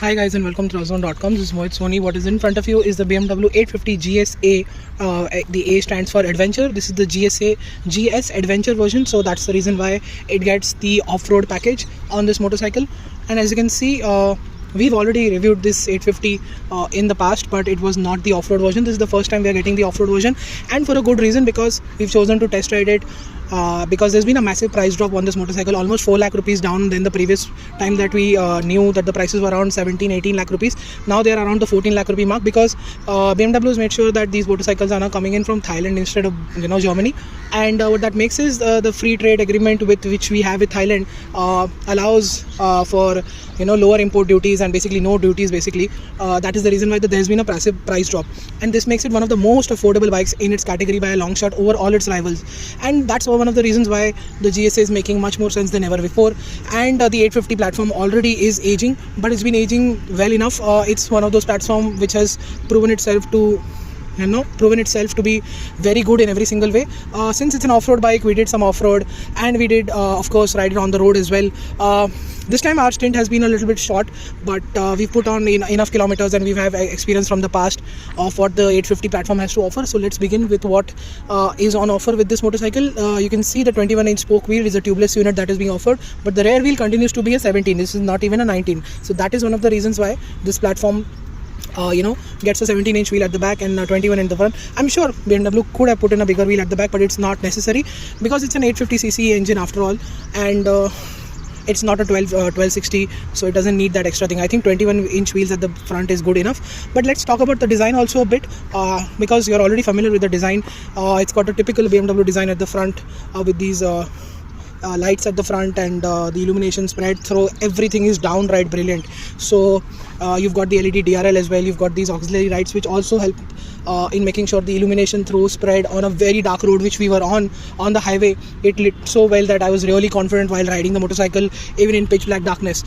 Hi guys and welcome to Thrashy.com. This is Mohit Soni. What is in front of you is the BMW 850GSA. The A stands for Adventure. This is the GS Adventure version, so that's the reason why it gets the off-road package on this motorcycle. And as you can see, we've already reviewed this 850 in the past, but it was not the off-road version. This is the first time we are getting the off-road version, and for a good reason, because we've chosen to test ride it because there's been a massive price drop on this motorcycle, almost 4 lakh rupees down than the previous time that we knew that the prices were around 17-18 lakh rupees. Now they are around the 14 lakh rupee mark because BMW has made sure that these motorcycles are now coming in from Thailand instead of Germany. And what that makes is the free trade agreement with which we have with Thailand allows for lower import duties and basically no duties basically. That is the reason why there's been a massive price drop, and this makes it one of the most affordable bikes in its category by a long shot over all its rivals. And that's one of the reasons why the GSA is making much more sense than ever before. And the 850 platform already is aging, but it's been aging well enough. It's one of those platforms which has proven itself to be very good in every single way. Since it's an off-road bike, we did some off-road, and we did of course ride it on the road as well. This time our stint has been a little bit short, but we've put on enough kilometers and we have experience from the past of what the 850 platform has to offer. So let's begin with what is on offer with this motorcycle. You can see the 21-inch spoke wheel is a tubeless unit that is being offered, but the rear wheel continues to be a 17. This is not even a 19. So that is one of the reasons why this platform gets a 17-inch wheel at the back and 21 in the front. I'm sure BMW could have put in a bigger wheel at the back, but it's not necessary because it's an 850cc engine after all, and it's not a 1260, so it doesn't need that extra thing. I think 21-inch wheels at the front is good enough. But let's talk about the design also a bit, because you're already familiar with the design. It's got a typical BMW design at the front with these lights at the front, and the illumination spread through everything is downright brilliant. So you've got the LED DRL as well. You've got these auxiliary lights which also help in making sure the illumination through spread on a very dark road which we were on the highway. It lit so well that I was really confident while riding the motorcycle even in pitch black darkness.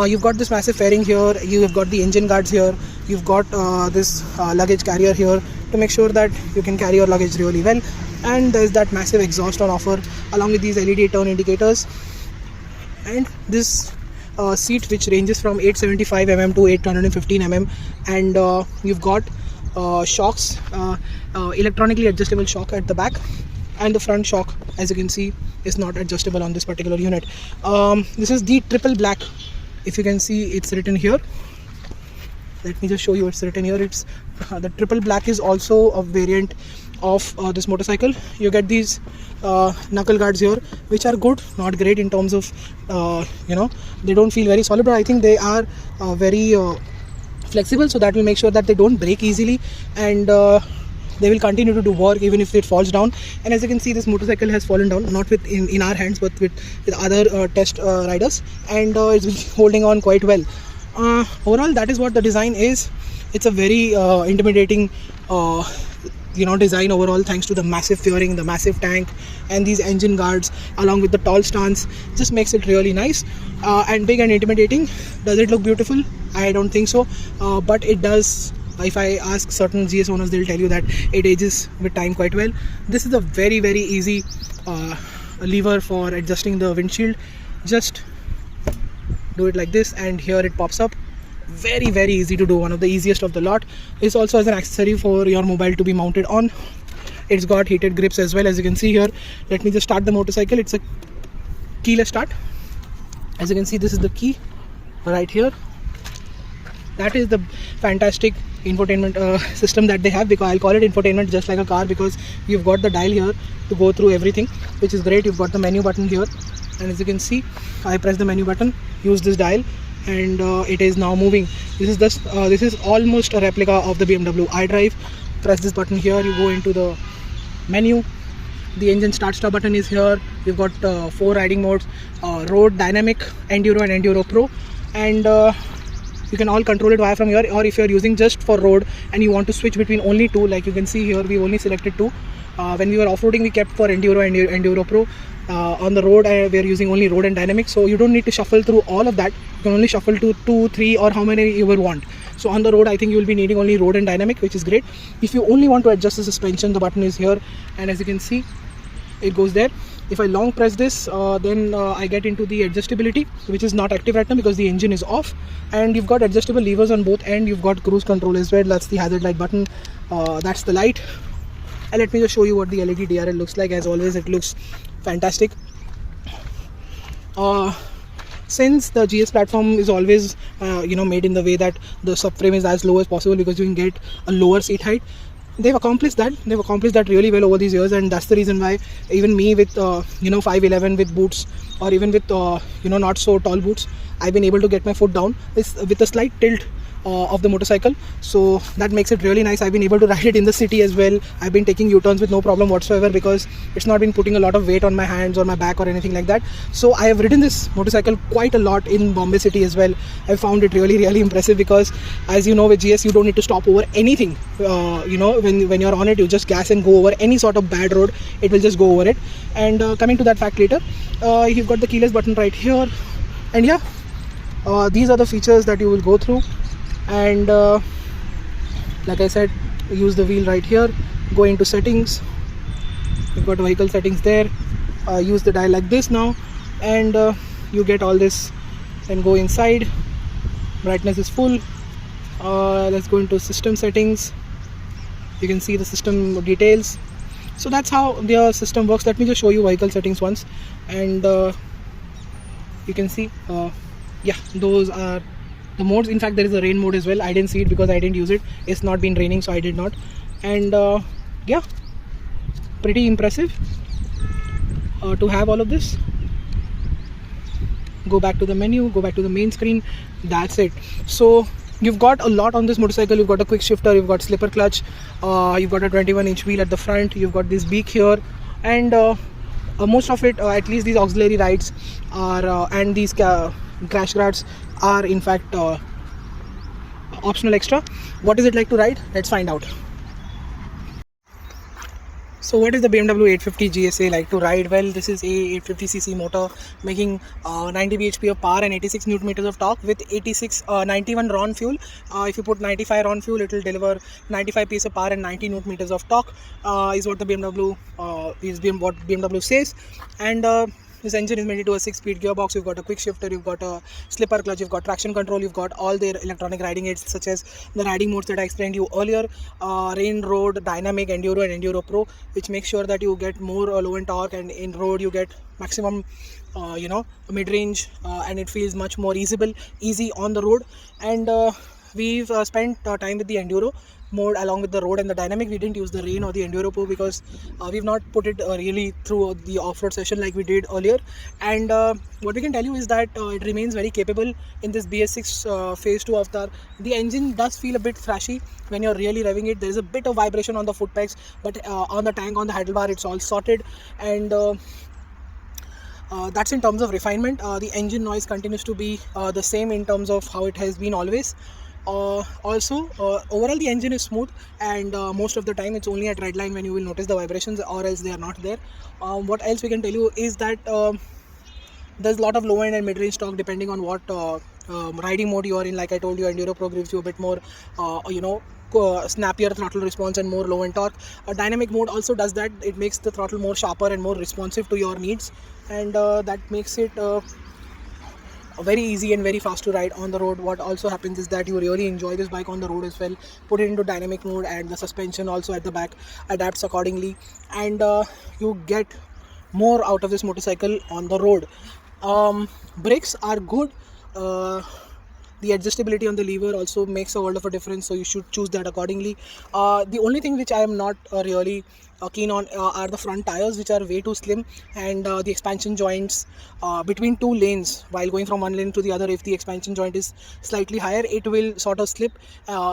You've got this massive fairing here. You've got the engine guards here. You've got this luggage carrier here to make sure that you can carry your luggage really well. And there's that massive exhaust on offer along with these LED turn indicators, and this seat which ranges from 875 mm to 815 mm, and you've got shocks, electronically adjustable shock at the back, and the front shock, as you can see, is not adjustable on this particular unit. This is the triple black. If you can see, it's written here. Let me just show you. It's written here. It's the triple black is also a variant of this motorcycle. You get these knuckle guards here, which are good, not great in terms of they don't feel very solid, but I think they are very flexible, so that will make sure that they don't break easily, and they will continue to do work even if it falls down. And as you can see, this motorcycle has fallen down, not with in our hands, but with other test riders, and it's been holding on quite well. Overall, that is what the design is. It's a very intimidating design overall, thanks to the massive fairing, the massive tank, and these engine guards along with the tall stance. Just makes it really nice and big and intimidating. Does it look beautiful? I don't think so, but it does. If I ask certain GS owners, they'll tell you that it ages with time quite well. This is a very easy lever for adjusting the windshield. Just do it like this, and here it pops up. Very easy to do, one of the easiest of the lot. It's also as an accessory for your mobile to be mounted on. It's got heated grips as well, as you can see here. Let me just start the motorcycle. It's a keyless start. As you can see, this is the key right here. That is the fantastic infotainment system that they have, because I'll call it infotainment just like a car, because you've got the dial here to go through everything, which is great. You've got the menu button here, and as you can see, I press the menu button, use this dial, and it is now moving. This is almost a replica of the BMW iDrive. Press this button here, you go into the menu. The engine start stop button is here. You've got 4 riding modes: road, dynamic, enduro, and enduro pro, and you can all control it via from here. Or if you're using just for road and you want to switch between only 2, like you can see here, we only selected 2. When we were off-roading, we kept for enduro and enduro pro. On the road, we are using only road and dynamic, so you don't need to shuffle through all of that. You can only shuffle to 2, 3, or how many you will want. So on the road, I think you will be needing only road and dynamic, which is great. If you only want to adjust the suspension, the button is here, and as you can see, it goes there. If I long press this, then I get into the adjustability, which is not active right now because the engine is off. And you've got adjustable levers on both ends. You've got cruise control as well. That's the hazard light button. That's the light. And let me just show you what the LED DRL looks like. As always, it looks fantastic. Since the GS platform is always made in the way that the subframe is as low as possible because you can get a lower seat height, they've accomplished that really well over these years. And that's the reason why even me with 5'11" with boots, or even with not so tall boots, I've been able to get my foot down with a slight tilt of the motorcycle. So that makes it really nice. I've been able to ride it in the city as well. I've been taking U-turns with no problem whatsoever because it's not been putting a lot of weight on my hands or my back or anything like that. So I have ridden this motorcycle quite a lot in Bombay city as well. I found it really impressive because, as you know, with GS you don't need to stop over anything. When you're on it, you just gas and go over any sort of bad road, it will just go over it. And coming to that fact later, you've got the keyless button right here. And yeah, these are the features that you will go through. And like I said, use the wheel right here, go into settings. You've got vehicle settings there. Use the dial like this now, and you get all this. And go inside. Brightness is full. Let's go into system settings. You can see the system details. So that's how the system works. Let me just show you vehicle settings once, and you can see yeah, those are the modes. In fact, there is a rain mode as well. I didn't see it because I didn't use it. It's not been raining, so I did not. And yeah, pretty impressive to have all of this. Go back to the menu, go back to the main screen. That's it. So you've got a lot on this motorcycle. You've got a quick shifter, you've got slipper clutch, you've got a 21-inch wheel at the front, you've got this beak here, and most of it, at least these auxiliary lights are and these crash guards are in fact optional extra. What is it like to ride? Let's find out. So what is the BMW 850 GSA like to ride? Well, this is a 850cc motor making 90 bhp of power and 86 Newton meters of torque with 91 RON fuel. If you put 95 RON fuel, it will deliver 95 PS of power and 90 Newton meters of torque. Is what the BMW what BMW says. And this engine is made into a 6-speed gearbox. You've got a quick shifter, you've got a slipper clutch, you've got traction control, you've got all their electronic riding aids such as the riding modes that I explained to you earlier, rain, road, dynamic, enduro and enduro pro, which makes sure that you get more low end torque, and in road you get maximum mid-range, and it feels much more easy on the road. And we've spent time with the enduro mode along with the road and the dynamic. We didn't use the rain or the enduro pro because we've not put it really through the off-road session like we did earlier. And what we can tell you is that it remains very capable in this BS6 phase 2 avatar. The engine does feel a bit thrashy when you're really revving it. There is a bit of vibration on the foot pegs, but on the tank, on the handlebar, it's all sorted. And that's in terms of refinement. The engine noise continues to be the same in terms of how it has been always. Also, overall the engine is smooth, and most of the time it's only at red line when you will notice the vibrations, or else they are not there. What else we can tell you is that there's a lot of low end and mid range torque depending on what riding mode you are in. Like I told you, Enduro Pro gives you a bit more snappier throttle response and more low end torque. Dynamic mode also does that. It makes the throttle more sharper and more responsive to your needs, and that makes it very easy and very fast to ride on the road. What also happens is that you really enjoy this bike on the road as well. Put it into dynamic mode, and the suspension also at the back adapts accordingly, and you get more out of this motorcycle on the road. Brakes are good. The adjustability on the lever also makes a world of a difference, so you should choose that accordingly. The only thing which I am not really keen on are the front tires, which are way too slim, and the expansion joints between two lanes. While going from one lane to the other, if the expansion joint is slightly higher, it will sort of slip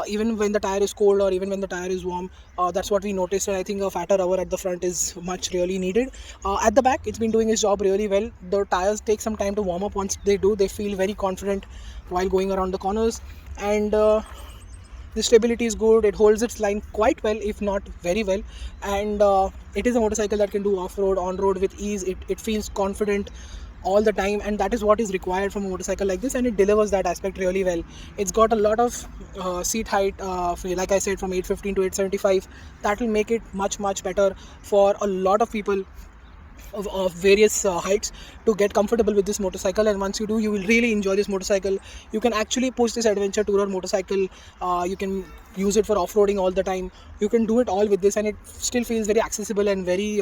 even when the tire is cold or even when the tire is warm. That's what we noticed, and I think a fatter rubber at the front is much really needed. At the back, it's been doing its job really well. The tires take some time to warm up. Once they do, they feel very confident while going around the corners, and the stability is good. It holds its line quite well, if not very well, and it is a motorcycle that can do off-road, on-road with ease. It feels confident all the time, and that is what is required from a motorcycle like this, and it delivers that aspect really well. It's got a lot of seat height, like I said, from 815 to 875. That will make it much better for a lot of people of various heights to get comfortable with this motorcycle. And once you do, you will really enjoy this motorcycle. You can actually push this adventure tourer motorcycle. You can use it for off-roading all the time. You can do it all with this, and it still feels very accessible and very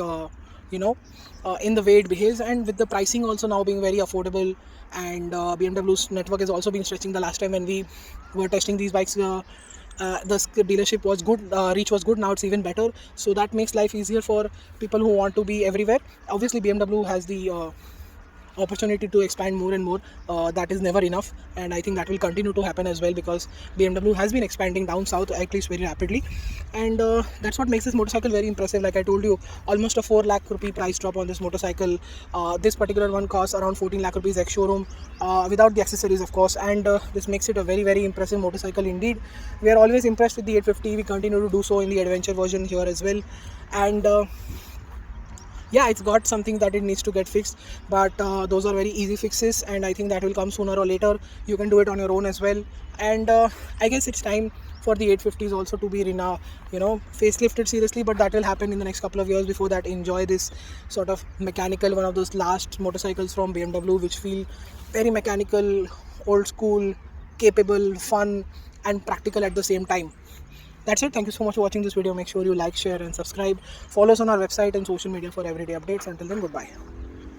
in the way it behaves, and with the pricing also now being very affordable. And BMW's network has also been stretching. The last time when we were testing these bikes, the dealership was good, reach was good. Now it's even better, so that makes life easier for people who want to be everywhere. Obviously BMW has the opportunity to expand more and more. That is never enough, and I think that will continue to happen as well, because BMW has been expanding down south at least very rapidly. And that's what makes this motorcycle very impressive. Like I told you, almost a 4 lakh rupee price drop on this motorcycle. This particular one costs around 14 lakh rupees ex showroom, without the accessories of course. And this makes it a very, very impressive motorcycle indeed. We are always impressed with the 850. We continue to do so in the adventure version here as well. And yeah, it's got something that it needs to get fixed, but those are very easy fixes, and I think that will come sooner or later. You can do it on your own as well. And I guess it's time for the 850s also to be facelifted seriously, but that will happen in the next couple of years. Before that, enjoy this sort of mechanical, one of those last motorcycles from BMW which feel very mechanical, old school, capable, fun and practical at the same time. That's it. Thank you so much for watching this video. Make sure you like, share and subscribe. Follow us on our website and social media for everyday updates. Until then, goodbye.